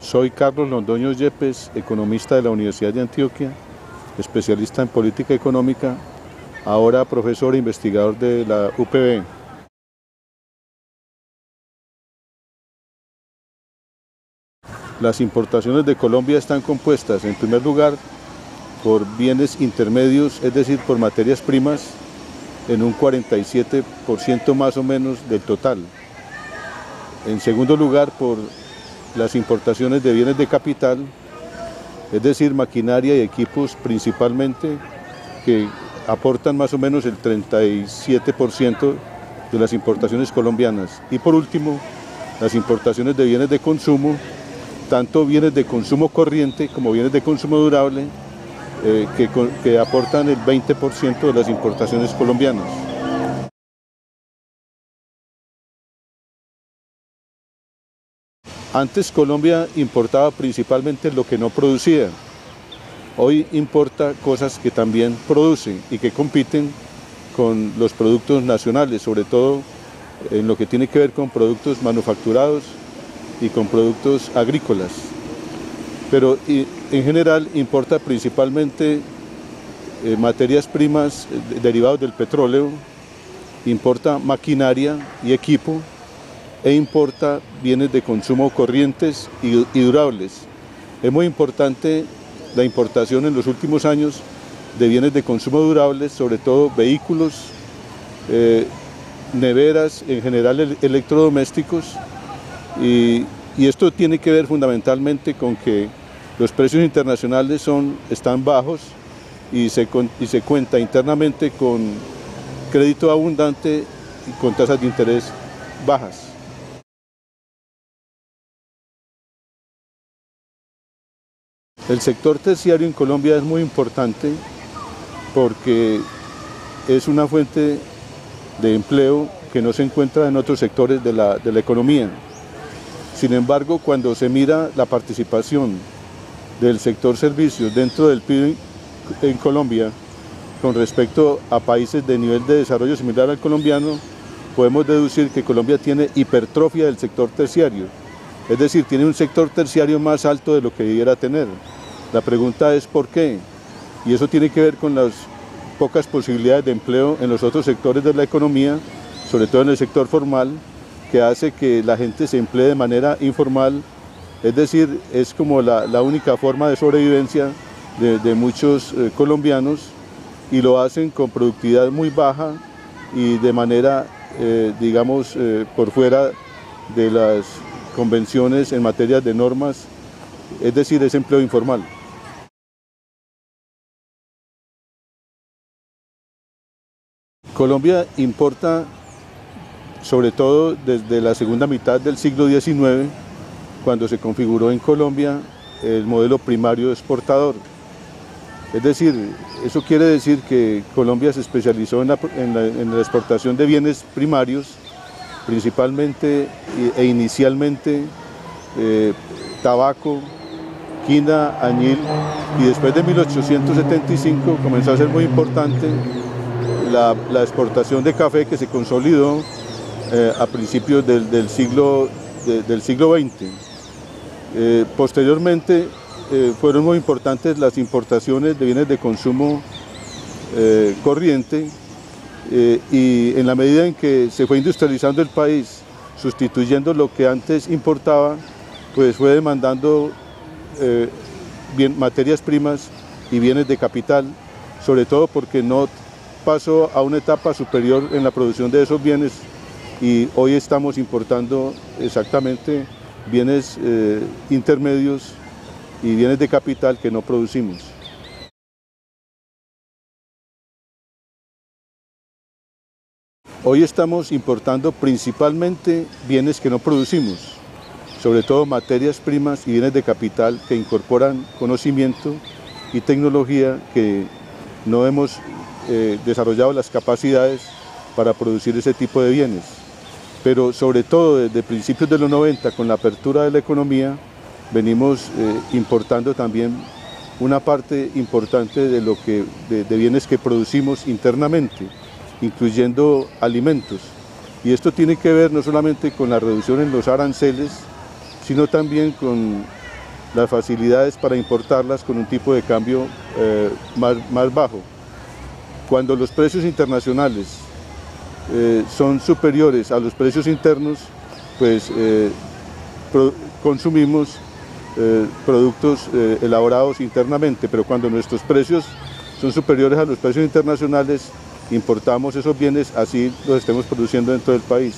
Soy Carlos Londoño Yepes, economista de la Universidad de Antioquia, especialista en política económica, ahora profesor e investigador de la UPB. Las importaciones de Colombia están compuestas, en primer lugar, por bienes intermedios, es decir, por materias primas, en un 47% más o menos del total. En segundo lugar, por las importaciones de bienes de capital, es decir, maquinaria y equipos principalmente, que aportan más o menos el 37% de las importaciones colombianas. Y por último, las importaciones de bienes de consumo, tanto bienes de consumo corriente como bienes de consumo durable, que aportan el 20% de las importaciones colombianas. Antes Colombia importaba principalmente lo que no producía. Hoy importa cosas que también produce y que compiten con los productos nacionales, sobre todo en lo que tiene que ver con productos manufacturados y con productos agrícolas. Pero en general importa principalmente materias primas derivados del petróleo, importa maquinaria y equipo, e importa bienes de consumo corrientes y durables. Es muy importante la importación en los últimos años de bienes de consumo durables, sobre todo vehículos, neveras, en general electrodomésticos, y esto tiene que ver fundamentalmente con que los precios internacionales están bajos y se cuenta internamente con crédito abundante y con tasas de interés bajas. El sector terciario en Colombia es muy importante porque es una fuente de empleo que no se encuentra en otros sectores de la economía. Sin embargo, cuando se mira la participación del sector servicios dentro del PIB en Colombia con respecto a países de nivel de desarrollo similar al colombiano, podemos deducir que Colombia tiene hipertrofia del sector terciario, es decir, tiene un sector terciario más alto de lo que debiera tener. La pregunta es ¿por qué? Y eso tiene que ver con las pocas posibilidades de empleo en los otros sectores de la economía, sobre todo en el sector formal, que hace que la gente se emplee de manera informal, es decir, es como la única forma de sobrevivencia de muchos colombianos, y lo hacen con productividad muy baja y de manera, digamos, por fuera de las convenciones en materia de normas, es decir, es empleo informal. Colombia importa, sobre todo desde la segunda mitad del siglo XIX, cuando se configuró en Colombia el modelo primario exportador. Es decir, eso quiere decir que Colombia se especializó en la exportación de bienes primarios, principalmente e inicialmente tabaco, quina, añil, y después de 1875 comenzó a ser muy importante la exportación de café, que se consolidó a principios del siglo XX. Posteriormente fueron muy importantes las importaciones de bienes de consumo corriente, y en la medida en que se fue industrializando el país, sustituyendo lo que antes importaba, pues fue demandando materias primas y bienes de capital, sobre todo porque no pasó a una etapa superior en la producción de esos bienes, y hoy estamos importando exactamente bienes intermedios y bienes de capital que no producimos. Hoy estamos importando principalmente bienes que no producimos, sobre todo materias primas y bienes de capital que incorporan conocimiento y tecnología que no hemos desarrollado las capacidades para producir ese tipo de bienes. Pero sobre todo desde principios de los 90, con la apertura de la economía, venimos importando también una parte importante de bienes que producimos internamente, incluyendo alimentos. Y esto tiene que ver no solamente con la reducción en los aranceles, sino también con las facilidades para importarlas con un tipo de cambio más bajo. Cuando los precios internacionales son superiores a los precios internos, pues consumimos productos elaborados internamente, pero cuando nuestros precios son superiores a los precios internacionales, importamos esos bienes, así los estemos produciendo dentro del país.